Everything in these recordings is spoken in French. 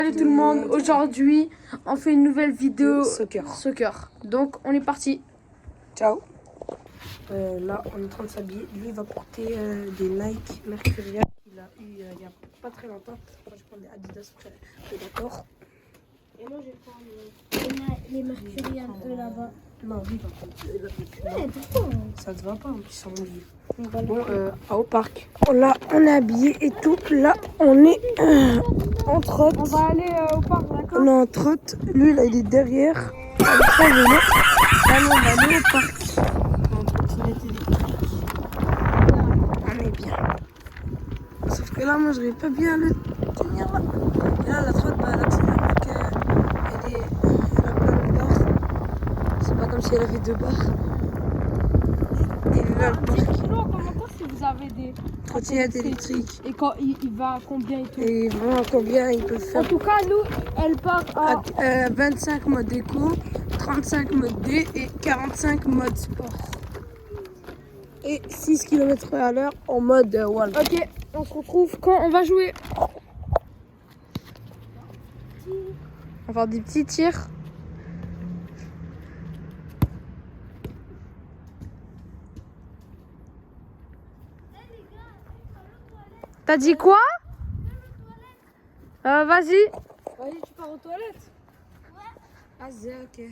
Salut tout le monde, aujourd'hui on fait une nouvelle vidéo soccer. Donc on est parti. Ciao. Là on est en train de s'habiller. Lui il va porter des Nike Mercurial qu'il a eu il y a pas très longtemps. Moi je prends des Adidas frère. D'accord. Et moi je prends les Mercurial là-bas. Non, lui il va prendre Ouais, pourquoi? ça te va pas en plus sans livre. Bon, au parc. Là on est habillé et tout. Là on est en trotte. On va aller au parc, d'accord? On est en trotte. Lui là il est derrière. Avec son vélo. Là nous, on va aller au parc. En trottinette électrique. On est bien. Sauf que là moi je vais pas bien le tenir là. Et là la trotte bah là c'est vu qu'elle elle a plein de barres. C'est pas comme si elle avait deux barres. Et là le parc. Dites-nous en commentaire si vous avez des Trottinette électrique. et quand il va à combien et tout. Et vraiment combien ils peuvent En faire. tout cas, nous, elle part à... 25 mode éco, 35 mode D et 45 mode sport. Et 6 km/h en mode wall. Ok, on se retrouve quand on va jouer. On va faire des petits tirs. T'as dit quoi? Vas-y. Vas-y, tu pars aux toilettes? Ouais. Ah, c'est ok.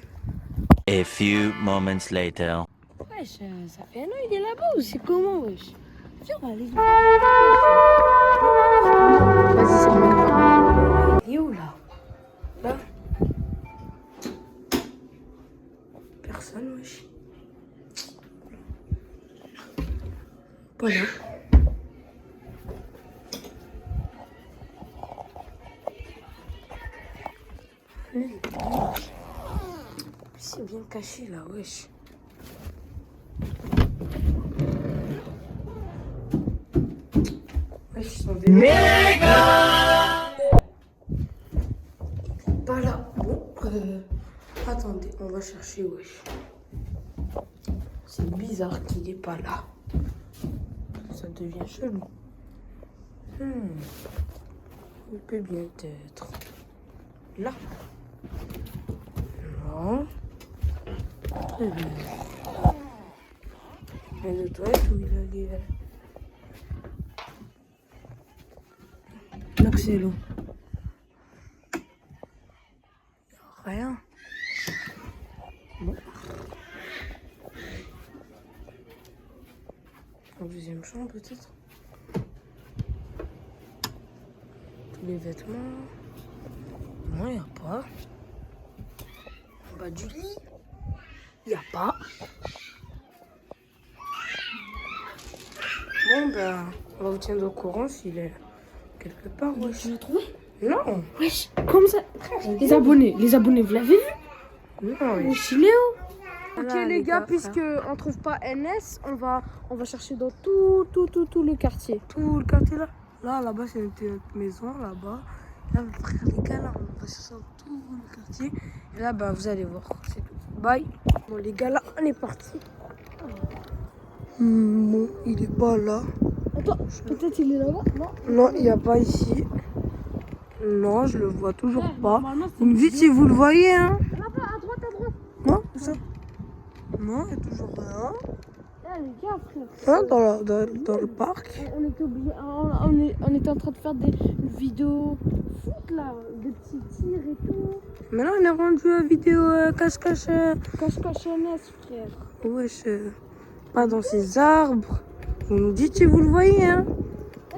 A few moments later. Wesh, ça fait un an, il est là-bas ou c'est comment, wesh? Viens, on va aller. Vas-y, c'est bon. Il est où là? Là? Personne, wesh. Pas là. C'est bien caché là, wesh. Wesh, ils sont vénères. Pas là. Bon, attendez, on va chercher, wesh. C'est bizarre qu'il est pas là. Ça devient chelou. Il peut bien être là. Non. Mais le toilette où il allait. Là que c'est l'eau. Rien. Bon. En deuxième chambre peut-être. Tous les vêtements. Non, il n'y a pas. En bas du lit. Il n'y a pas. Bon, ben, on va vous tenir au courant s'il est quelque part. Wesh. Tu l'as trouvé? Non. Wesh, comme ça. Les abonnés, vous l'avez vu? Non, wesh. Wesh, il est où? Ok Voilà, les gars, frère. puisque on trouve pas NS, on va chercher dans tout le quartier. Tout le quartier là. Là-bas, c'est notre maison, là-bas. Là, frère, les gars, là, on va chercher dans tout le quartier. Et là, bah, vous allez voir. C'est tout. Bye. Bon, les gars, là, on est parti. Bon, il est pas là. Attends, peut-être il est là-bas? Non. Non, il n'y a pas ici. Non, je le vois toujours pas. Normalement, Vous me dites si vous le voyez, hein. là-bas, à droite. Non, où ça? Non, il n'y a toujours rien. Là, les gars, frère. Hein, dans le parc. On était obligé, on était en train de faire des vidéos foot là, des petits tirs et tout. Maintenant, on est rendu à vidéo cache-cache. Cache-cache NS, frère. Wesh, pas dans ces arbres. Vous nous dites si vous le voyez, hein.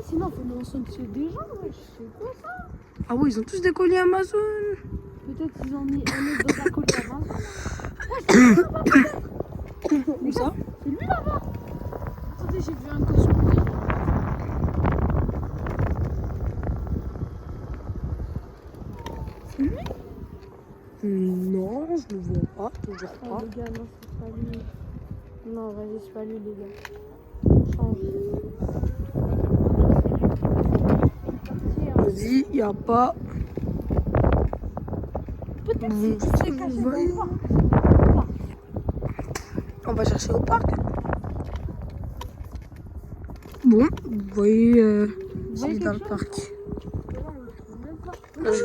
Sinon, faut nous renseigner des gens, wesh. C'est quoi ça? Ah oui, ils ont tous des colis Amazon. Peut-être qu'ils ont mis un autre dans un colis avant. Ouais, c'est lui là-bas, peut-être. Où ça? C'est lui là-bas. Attendez, j'ai vu un cochon. C'est lui? Non, je le vois pas, toujours Oh, pas. les gars, non, c'est pas lui. Non, vas-y, c'est pas lui, les gars. Change. Vas-y, y a pas. Peut-être Vous c'est dites si caché vous dans voyez. le parc. On va chercher au parc. Bon, vous voyez, c'est dans le parc. Là, je...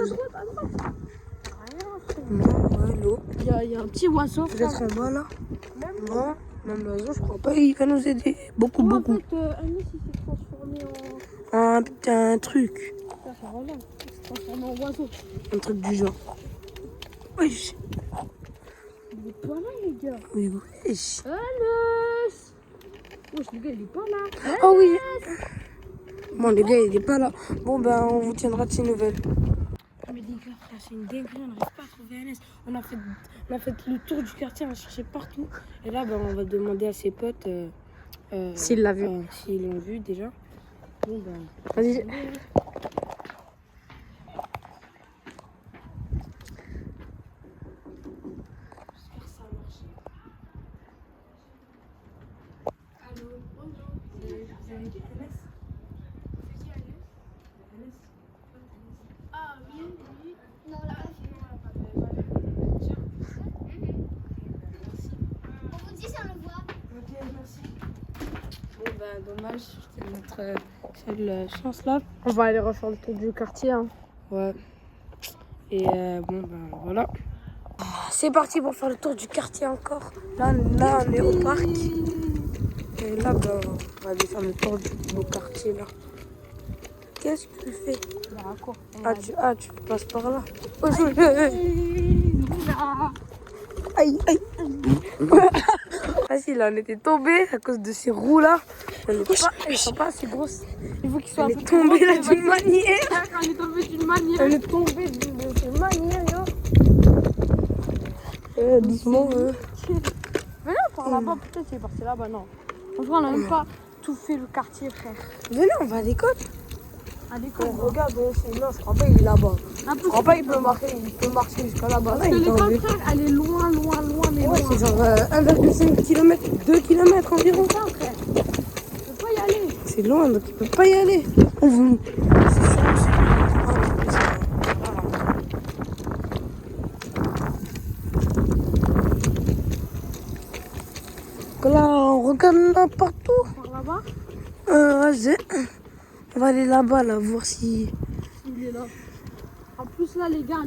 Non, ouais, l'eau. Il y a un petit oiseau. Peut-être en bas là. Non, même l'oiseau, je crois pas. Il va nous aider. Beaucoup, beaucoup. En fait, Anis, il s'est transformé Un truc. Voilà, il s'est transformé en oiseau. Un truc du genre. Wesh. Il est pas là, les gars. Oui, wesh. Anis. Wesh, le gars, il est pas là. Ah oui. Bon, les gars, il est pas là. Bon, ben, on vous tiendra de ces nouvelles. Mais les gars, frère, c'est une dinguerie. On n'arrive pas à trouver Anis. On a fait le tour du quartier, on a cherché partout. Et là, ben, on va demander à ses potes S'il l'a vu. S'ils l'ont vu déjà. Bon, ben. Vas-y. Bon, ben, dommage. C'était notre seule chance là. On va aller refaire le tour du quartier. Hein. Ouais. Et bon, ben, voilà. C'est parti pour faire le tour du quartier encore. Là on est au parc. Et là, ben, on va aller faire le tour du beau quartier là. Qu'est-ce que tu fais? Tu passes par là. Oh, aïe, aïe. Vas-y, là, on était tombés à cause de ces roues là. Elles sont pas assez grosses. Il faut qu'il soit On est tombé là d'une manière. On est tombé d'une manière. On est tombé d'une manière, yo. Doucement, Mais non, par là-bas, peut-être il est parti là-bas, non. En tout cas, on n'a même pas tout fait le quartier, frère. Venez, on va à l'école. À l'école. Regarde, non, je crois pas il est là-bas. Un peu. Je crois pas il peut marcher jusqu'à là-bas. Parce que l'école, frère, elle est loin, mais Ouais, loin. c'est genre 1,5 km, 2 km environ. Ça, frère. Je peux pas y aller. C'est loin, donc il peut pas y aller. On vous... Là, on regarde là partout. Par là-bas, Vas-y. On va aller là-bas, là, voir si... il est là. En plus, là, les gars,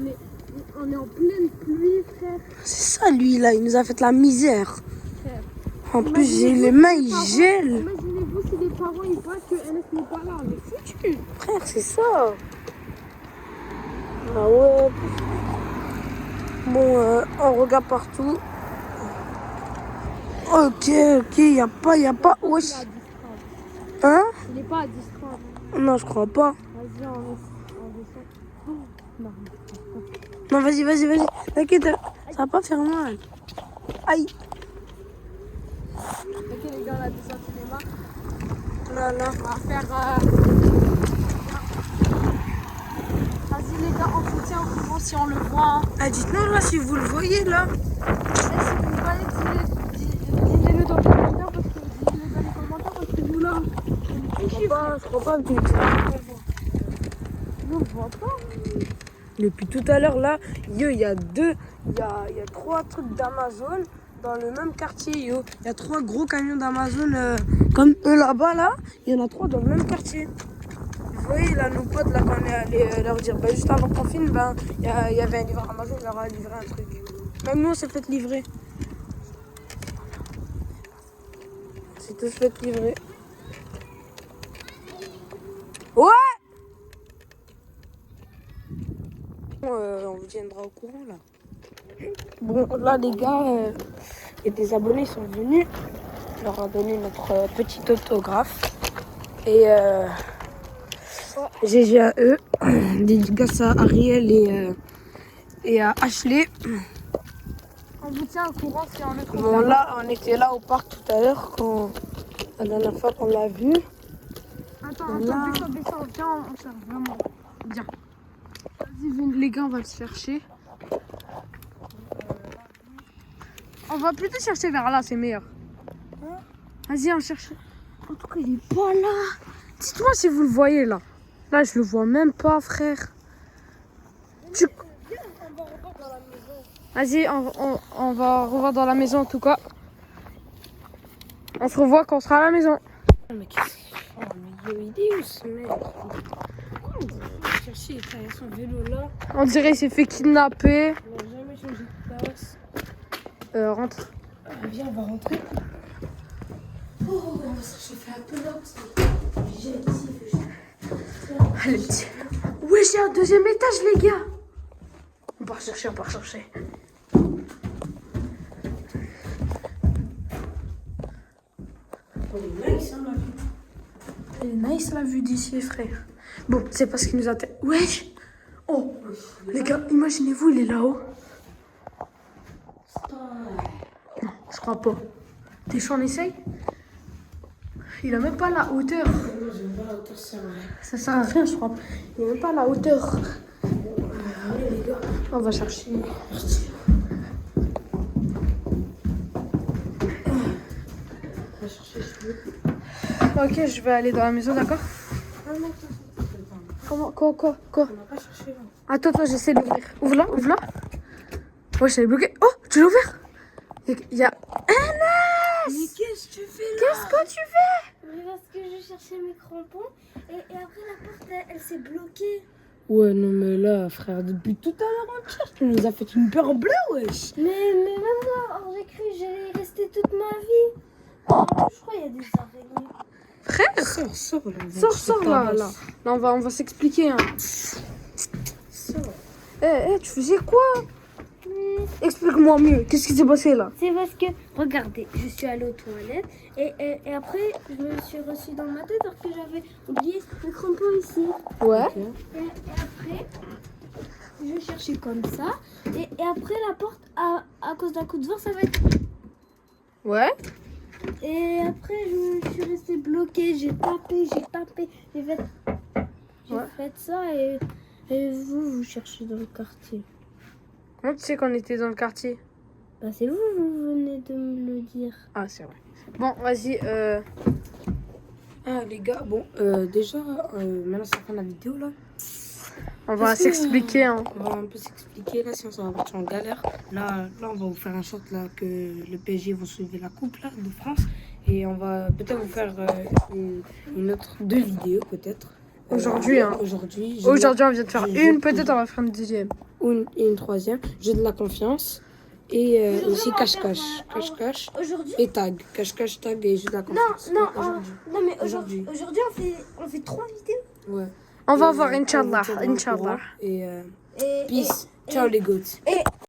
on est en pleine pluie, frère. C'est ça, lui, là, il nous a fait la misère. Frère. En plus, j'ai les mains, ils gèlent. Imaginez-vous si les parents, ils voient que NS n'est pas là. On est foutus. Frère, c'est ça. Ah ouais. Bon, on regarde partout. Ok, y a pas. Wesh. Hein? Il n'est pas à 10-30. Non, je crois pas. Vas-y, on descend. Oh, non. Non, vas-y. T'inquiète, ça va pas faire mal. Aïe. Ok, les gars, on a descendu les mains. Là. On va faire... Vas-y, les gars, on vous tient au courant si on le voit. Hein. Ah, dites-nous là si vous le voyez là. Et si vous le voyez, dites-le dans les commentaires parce que nous là, Je crois pas. nous on le voit pas. Depuis tout à l'heure là, il y a 3 trucs d'Amazon dans le même quartier, yo. Il y a 3 gros camions d'Amazon comme eux là-bas là. Il y en a 3 dans le même quartier. Vous voyez là nos potes là quand on est allé leur dire juste avant qu'on filme, il y avait un livreur Amazon, il leur a livré un truc. Même nous on s'est fait livrer. On s'est tous fait livrer. Ouais. On vous tiendra au courant là. Bon là les gars, et des abonnés sont venus. On leur a donné notre petit autographe. Et GG à eux. Dédicace à Ariel et à Ashley. On vous tient au courant si on le trouve. Bon là on était là au parc tout à l'heure quand la dernière fois qu'on l'a vu. Attends, descends, viens, on cherche vraiment. Viens. Vas-y, venez, les gars, on va le chercher. On va plutôt chercher vers là, c'est meilleur. Vas-y, on cherche. En tout cas, il est pas là. Dites-moi si vous le voyez là. Là, je le vois même pas, frère. Vas-y, on va revoir dans la maison en tout cas. On se revoit quand on sera à la maison. Mais qu'est-ce qu'il fait? Il est où ce mec? chercher, il y a son vélo là. On dirait qu'il s'est fait kidnapper. Il n'a jamais changé de place. Rentre. Viens, on va rentrer. Oh, on va se chauffer un peu là parce que j'ai ici. Allez, petit. Ouais, j'ai un deuxième étage, les gars. On part chercher, on part chercher. Elle est nice la vue d'ici, frère. Bon, c'est parce qu'il nous intéresse. Wesh! Oh! Les gars, imaginez-vous, il est là-haut. Non, je crois pas. T'es chaud, on essaye? Il a même pas la hauteur. Non, j'aime pas la hauteur, c'est vrai. Ça sert à rien, je crois. Il a même pas la hauteur. Allez, les gars. On va chercher. On va chercher celui. Ok, je vais aller dans la maison, d'accord? Ah non, Comment? Quoi? on n'a pas cherché là. Attends, j'essaie d'ouvrir. Ouvre-la, ouvre-la. Ouais, je l'ai bloqué. Oh, tu l'as ouvert? Il y a... Mais qu'est-ce que tu fais là? Qu'est-ce que tu fais? Mais parce que je cherchais mes crampons et après la porte elle s'est bloquée. Ouais, non, mais là, frère, depuis tout à l'heure, on cherche. Tu nous as fait une peur bleue, wesh. Mais même moi, j'ai cru que j'allais y rester toute ma vie. Je crois qu'il y a des araignées. Frère? Sors là. Sors là. Là, on va s'expliquer. Hein. Tu faisais quoi? Explique-moi mieux. Qu'est-ce qui s'est passé là? C'est parce que, regardez, je suis allée aux toilettes et après, je me suis reçue dans ma tête alors que j'avais oublié mes crampons ici. Ouais. Et après, je cherchais comme ça. Et après, la porte, à cause d'un coup de vent, ça va être... Ouais. Et après, je suis restée bloquée. J'ai tapé. J'ai fait ça et vous cherchez dans le quartier. Comment tu sais qu'on était dans le quartier? Bah, c'est vous venez de me le dire. Ah, c'est vrai. Bon, vas-y. Ah, les gars, bon, déjà, maintenant, c'est la fin de la vidéo là. On va s'expliquer. Hein. On va un peu s'expliquer là, sinon ça va partir en galère. Là, on va vous faire un shot là que le PSG vont soulever la coupe là de France. Et on va peut-être vous faire deux vidéos peut-être. Aujourd'hui, hein. Aujourd'hui, on vient de faire une, peut-être on va faire une deuxième. Une troisième. J'ai de la confiance. Et aussi cache-cache. Cache-cache. Aujourd'hui? Et tag. Cache-cache, tag et j'ai de la confiance. Non, mais aujourd'hui, on fait 3 vidéos. Ouais. On va Et, voir, Inch'Allah. on vous tiendra au Inch'Allah. courant. Et peace. Ciao les goats.